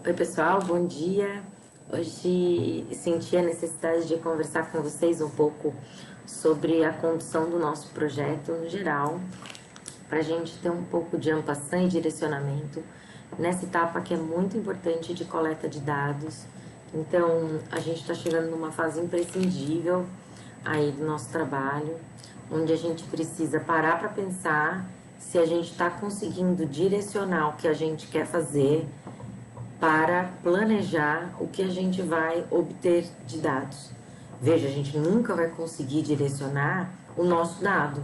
Oi pessoal, bom dia. Hoje senti a necessidade de conversar com vocês um pouco sobre a condução do nosso projeto no geral, para a gente ter um pouco de ampassã e direcionamento nessa etapa que é muito importante de coleta de dados. Então, a gente está chegando numa fase imprescindível aí do nosso trabalho, onde a gente precisa parar para pensar se a gente está conseguindo direcionar o que a gente quer fazer para planejar o que a gente vai obter de dados. Veja, a gente nunca vai conseguir direcionar o nosso dado.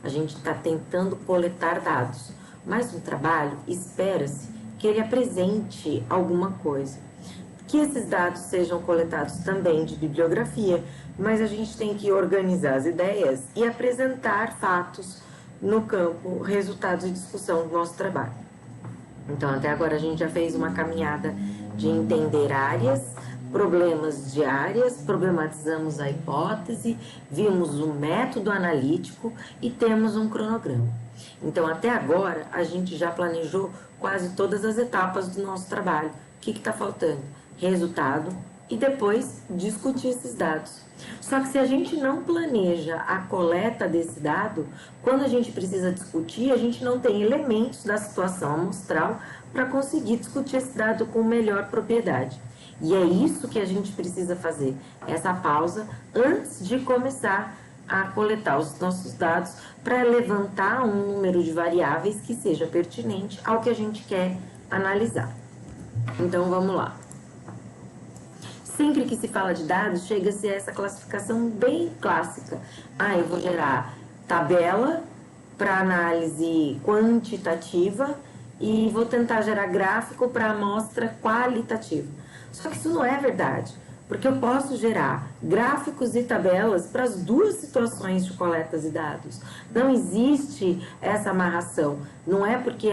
A gente está tentando coletar dados, mas no trabalho espera-se que ele apresente alguma coisa. Que esses dados sejam coletados também de bibliografia, mas a gente tem que organizar as ideias e apresentar fatos no campo, resultados de discussão do nosso trabalho. Então, até agora a gente já fez uma caminhada de entender áreas, problemas de áreas, problematizamos a hipótese, vimos o método analítico e temos um cronograma. Então, até agora, a gente já planejou quase todas as etapas do nosso trabalho. O que está faltando? Resultado e depois discutir esses dados. Só que se a gente não planeja a coleta desse dado, quando a gente precisa discutir, a gente não tem elementos da situação amostral para conseguir discutir esse dado com melhor propriedade. E é isso que a gente precisa fazer, essa pausa antes de começar a coletar os nossos dados para levantar um número de variáveis que seja pertinente ao que a gente quer analisar. Então vamos lá. Sempre que se fala de dados, chega-se a essa classificação bem clássica. Eu vou gerar tabela para análise quantitativa e vou tentar gerar gráfico para amostra qualitativa. Só que isso não é verdade, porque eu posso gerar gráficos e tabelas para as duas situações de coletas de dados. Não existe essa amarração. Não é porque,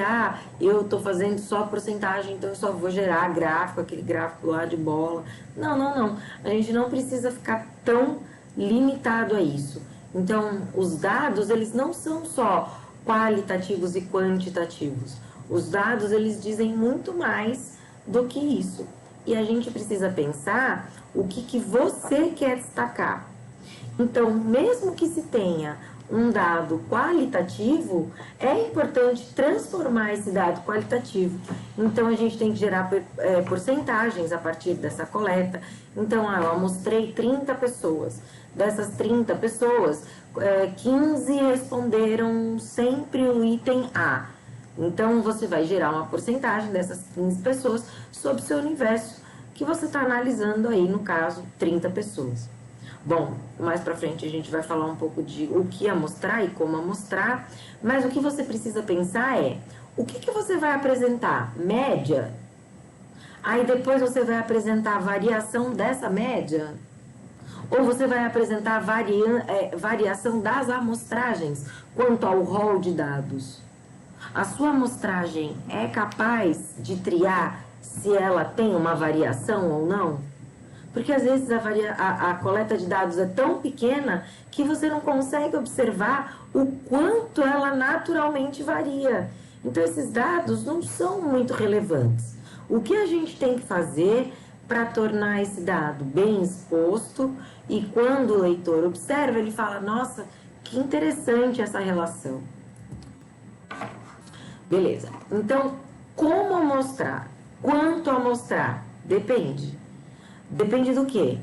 eu estou fazendo só porcentagem, então eu só vou gerar gráfico, aquele gráfico lá de bola. Não. A gente não precisa ficar tão limitado a isso. Então, os dados, eles não são só qualitativos e quantitativos. Os dados, eles dizem muito mais do que isso. E a gente precisa pensar o que você quer destacar. Então, mesmo que se tenha um dado qualitativo, é importante transformar esse dado qualitativo. Então, a gente tem que gerar porcentagens a partir dessa coleta. Então, eu amostrei 30 pessoas. Dessas 30 pessoas, 15 responderam sempre o item A. Então, você vai gerar uma porcentagem dessas 15 pessoas sobre o seu universo que você está analisando aí, no caso, 30 pessoas. Bom, mais pra frente a gente vai falar um pouco de o que amostrar e como amostrar, mas o que você precisa pensar é, o que você vai apresentar? Média? Aí depois você vai apresentar a variação dessa média? Ou você vai apresentar a variação das amostragens quanto ao rol de dados? A sua amostragem é capaz de triar se ela tem uma variação ou não? Porque às vezes a coleta de dados é tão pequena que você não consegue observar o quanto ela naturalmente varia. Então esses dados não são muito relevantes. O que a gente tem que fazer para tornar esse dado bem exposto e quando o leitor observa, ele fala, nossa, que interessante essa relação. Beleza, então como amostrar? Quanto amostrar? Depende. Depende do quê?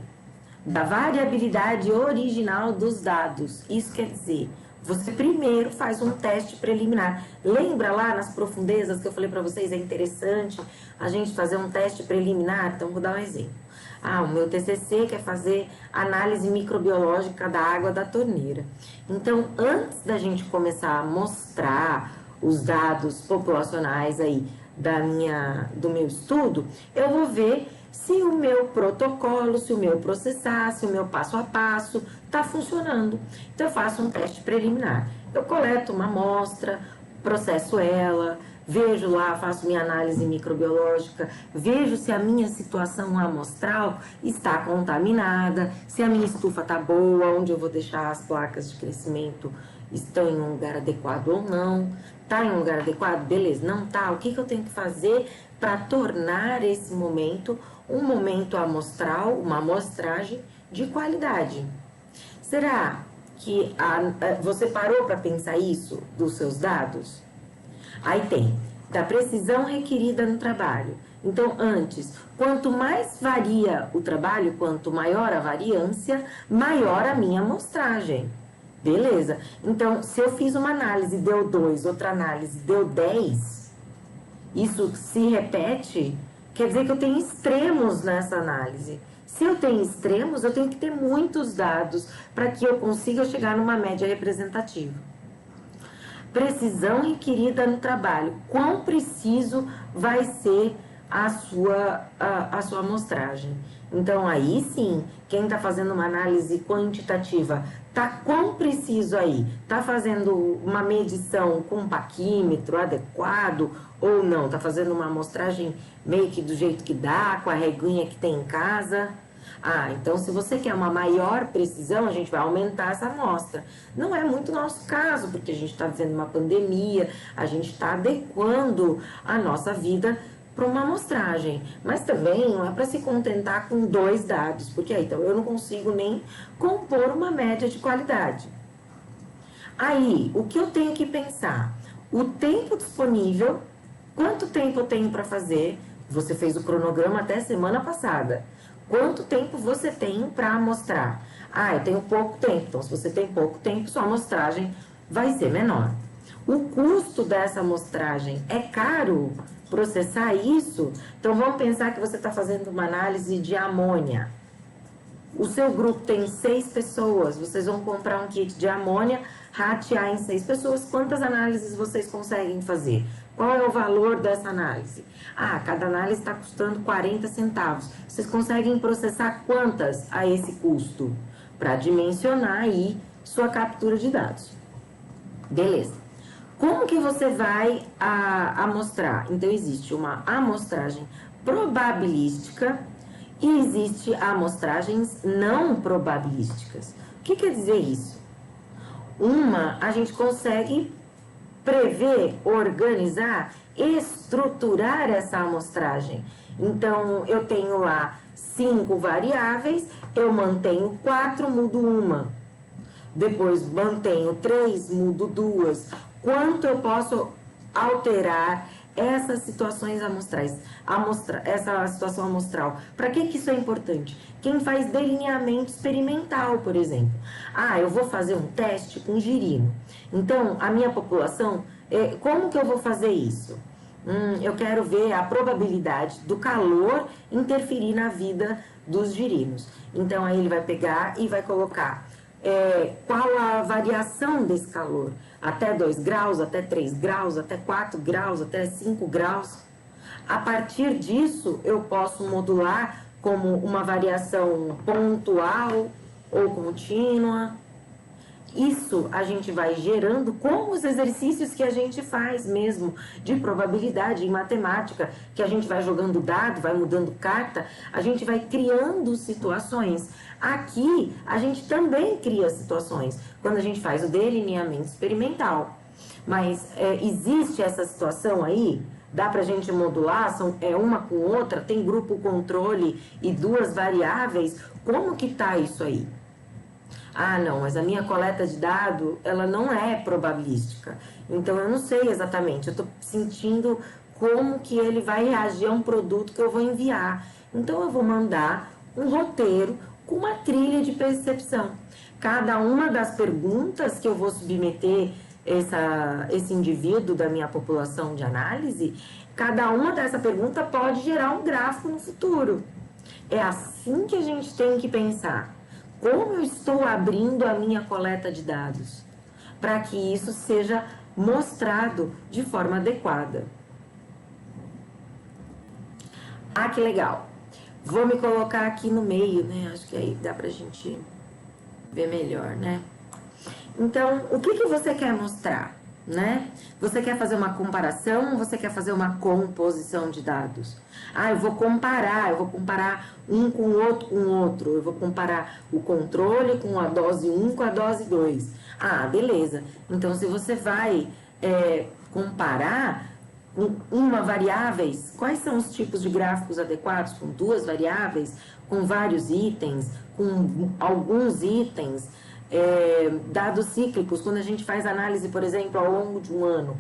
Da variabilidade original dos dados. Isso quer dizer, você primeiro faz um teste preliminar. Lembra lá nas profundezas que eu falei para vocês, é interessante a gente fazer um teste preliminar? Então, vou dar um exemplo. O meu TCC quer fazer análise microbiológica da água da torneira. Então, antes da gente começar a mostrar os dados populacionais aí do meu estudo, eu vou ver se o meu protocolo, se o meu processar, se o meu passo a passo está funcionando. Então, eu faço um teste preliminar. Eu coleto uma amostra, processo ela, vejo lá, faço minha análise microbiológica, vejo se a minha situação amostral está contaminada, se a minha estufa está boa, onde eu vou deixar as placas de crescimento estão em um lugar adequado ou não. Está em um lugar adequado? Beleza. Não está? O que eu tenho que fazer para tornar esse momento um momento amostral, uma amostragem de qualidade. Será que você parou para pensar isso dos seus dados? Aí tem da precisão requerida no trabalho. Então, antes, quanto mais varia o trabalho, quanto maior a variância, maior a minha amostragem. Beleza. Então, se eu fiz uma análise, deu 2, outra análise, deu 10, isso se repete, quer dizer que eu tenho extremos nessa análise. Se eu tenho extremos, eu tenho que ter muitos dados para que eu consiga chegar numa média representativa. Precisão requerida no trabalho. Quão preciso vai ser a sua amostragem? Então, aí sim, quem está fazendo uma análise quantitativa, tá quão preciso aí? Está fazendo uma medição com um paquímetro adequado ou não? Está fazendo uma amostragem meio que do jeito que dá, com a reguinha que tem em casa? Então se você quer uma maior precisão, a gente vai aumentar essa amostra. Não é muito nosso caso, porque a gente está vivendo uma pandemia, a gente está adequando a nossa vida para uma amostragem. Mas também não é para se contentar com 2 dados, porque aí então eu não consigo nem compor uma média de qualidade. Aí, o que eu tenho que pensar? O tempo disponível, quanto tempo eu tenho para fazer? Você fez o cronograma até semana passada. Quanto tempo você tem para amostrar? Eu tenho pouco tempo. Então, se você tem pouco tempo, sua amostragem vai ser menor. O custo dessa amostragem é caro processar isso? Então, vamos pensar que você está fazendo uma análise de amônia. O seu grupo tem 6 pessoas. Vocês vão comprar um kit de amônia, ratear em 6 pessoas. Quantas análises vocês conseguem fazer? Qual é o valor dessa análise? Cada análise está custando 40 centavos. Vocês conseguem processar quantas a esse custo? Para dimensionar aí sua captura de dados. Beleza. Como que você vai amostrar? Então, existe uma amostragem probabilística e existe amostragens não probabilísticas. O que quer dizer isso? Uma, a gente consegue prever, organizar, estruturar essa amostragem. Então, eu tenho lá 5 variáveis, eu mantenho 4, mudo uma. Depois, mantenho 3, mudo 2. Quanto eu posso alterar essas situações amostrais, essa situação amostral? Para que isso é importante? Quem faz delineamento experimental, por exemplo. Eu vou fazer um teste com girino. Então, a minha população, como que eu vou fazer isso? Eu quero ver a probabilidade do calor interferir na vida dos girinos. Então, aí ele vai pegar e vai colocar qual a variação desse calor. Até 2 graus, até 3 graus, até 4 graus, até 5 graus. A partir disso, eu posso modular como uma variação pontual ou contínua. Isso a gente vai gerando com os exercícios que a gente faz mesmo, de probabilidade em matemática, que a gente vai jogando dado, vai mudando carta, a gente vai criando situações. Aqui, a gente também cria situações, quando a gente faz o delineamento experimental. Mas existe essa situação aí? Dá pra gente modular? Uma com outra? Tem grupo controle e 2 variáveis? Como que tá isso aí? Não, mas a minha coleta de dado, ela não é probabilística. Então, eu não sei exatamente. Eu estou sentindo como que ele vai reagir a um produto que eu vou enviar. Então, eu vou mandar um roteiro com uma trilha de percepção. Cada uma das perguntas que eu vou submeter esse indivíduo da minha população de análise, cada uma dessa pergunta pode gerar um gráfico no futuro. É assim que a gente tem que pensar. Como eu estou abrindo a minha coleta de dados para que isso seja mostrado de forma adequada. Que legal. Vou me colocar aqui no meio, né? Acho que aí dá pra gente ver melhor, né? Então, o que você quer mostrar, né? Você quer fazer uma comparação ou você quer fazer uma composição de dados? Eu vou comparar um com o outro, eu vou comparar o controle com a dose 1 com a dose 2. Beleza. Então, se você vai comparar, uma variáveis, quais são os tipos de gráficos adequados com 2 variáveis, com vários itens, com alguns itens, dados cíclicos, quando a gente faz análise, por exemplo, ao longo de um ano.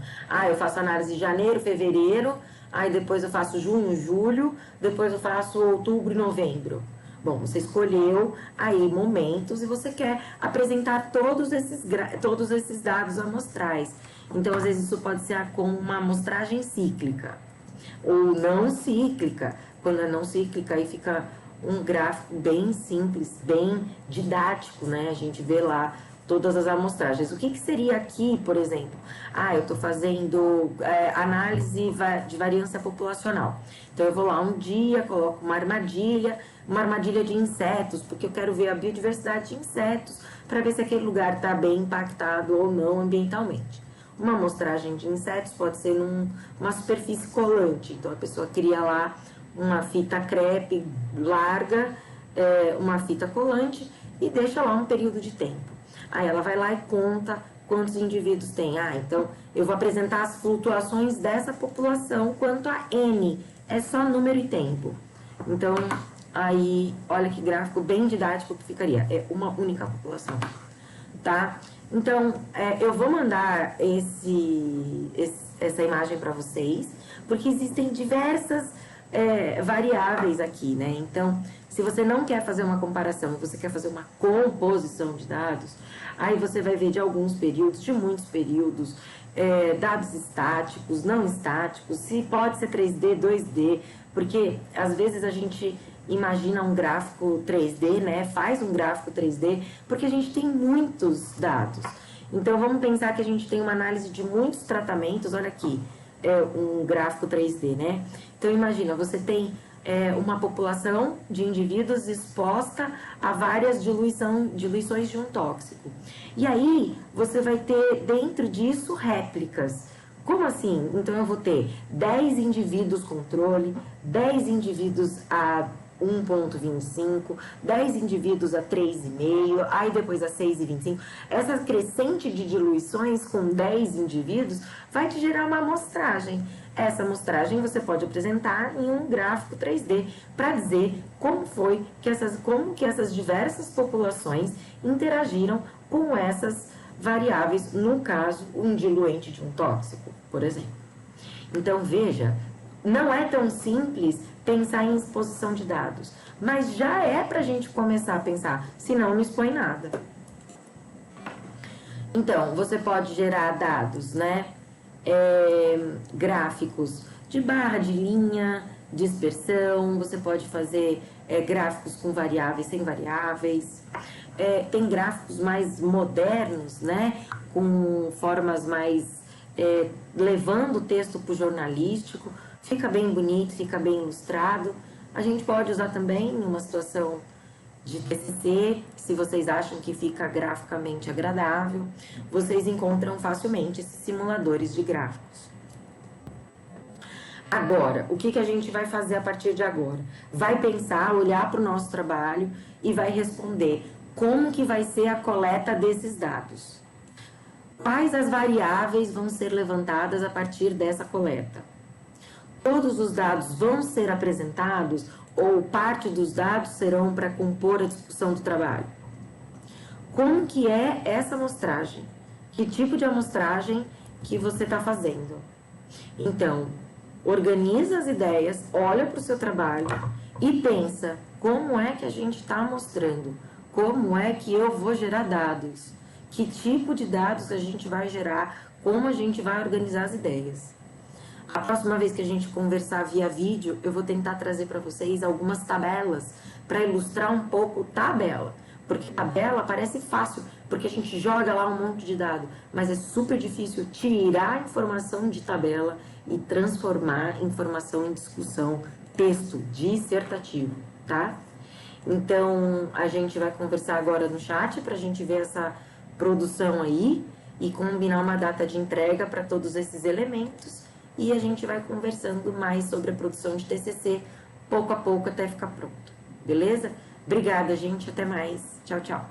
Eu faço análise de janeiro, fevereiro, aí depois eu faço junho, julho, depois eu faço outubro e novembro. Bom, você escolheu aí momentos e você quer apresentar todos esses dados amostrais. Então, às vezes, isso pode ser como uma amostragem cíclica ou não cíclica. Quando é não cíclica, aí fica um gráfico bem simples, bem didático, né? A gente vê lá todas as amostragens. O que seria aqui, por exemplo? Eu estou fazendo análise de variância populacional. Então, eu vou lá um dia, coloco uma armadilha de insetos, porque eu quero ver a biodiversidade de insetos, para ver se aquele lugar está bem impactado ou não ambientalmente. Uma amostragem de insetos pode ser numa superfície colante. Então, a pessoa cria lá uma fita crepe larga, uma fita colante, e deixa lá um período de tempo. Aí ela vai lá e conta quantos indivíduos tem. Então eu vou apresentar as flutuações dessa população quanto a N. É só número e tempo. Então, aí, olha que gráfico bem didático que ficaria. É uma única população, tá? Então, eu vou mandar essa imagem para vocês, porque existem diversas variáveis aqui, né? Então, se você não quer fazer uma comparação, você quer fazer uma composição de dados, aí você vai ver de alguns períodos, de muitos períodos, dados estáticos, não estáticos, se pode ser 3D, 2D, porque às vezes a gente imagina um gráfico 3D, né? Faz um gráfico 3D, porque a gente tem muitos dados. Então, vamos pensar que a gente tem uma análise de muitos tratamentos, olha aqui, um gráfico 3D, né? Então, imagina, você tem uma população de indivíduos exposta a várias diluições de um tóxico. E aí, você vai ter dentro disso réplicas. Como assim? Então, eu vou ter 10 indivíduos controle, 10 indivíduos a 1,25, 10 indivíduos a 3,5, aí depois a 6,25. Essa crescente de diluições com 10 indivíduos vai te gerar uma amostragem. Essa amostragem você pode apresentar em um gráfico 3D para dizer como que essas diversas populações interagiram com essas variáveis, no caso, um diluente de um tóxico, por exemplo. Então, veja, não é tão simples pensar em exposição de dados, mas já é para a gente começar a pensar, senão não expõe nada. Então, você pode gerar dados, né? Gráficos de barra, de linha, dispersão, você pode fazer gráficos com variáveis, sem variáveis. Tem gráficos mais modernos, né? Com formas mais levando o texto para o jornalístico. Fica bem bonito, fica bem ilustrado. A gente pode usar também em uma situação de TCC, se vocês acham que fica graficamente agradável. Vocês encontram facilmente esses simuladores de gráficos. Agora, o que a gente vai fazer a partir de agora? Vai pensar, olhar para o nosso trabalho e vai responder como que vai ser a coleta desses dados. Quais as variáveis vão ser levantadas a partir dessa coleta? Todos os dados vão ser apresentados ou parte dos dados serão para compor a discussão do trabalho? Como que é essa amostragem? Que tipo de amostragem que você está fazendo? Então, organiza as ideias, olha para o seu trabalho e pensa como é que a gente está mostrando, como é que eu vou gerar dados, que tipo de dados a gente vai gerar, como a gente vai organizar as ideias. A próxima vez que a gente conversar via vídeo, eu vou tentar trazer para vocês algumas tabelas para ilustrar um pouco tabela. Porque tabela parece fácil, porque a gente joga lá um monte de dado, mas é super difícil tirar informação de tabela e transformar informação em discussão, texto dissertativo, tá? Então, a gente vai conversar agora no chat para a gente ver essa produção aí e combinar uma data de entrega para todos esses elementos. E a gente vai conversando mais sobre a produção de TCC, pouco a pouco, até ficar pronto. Beleza? Obrigada, gente. Até mais. Tchau, tchau.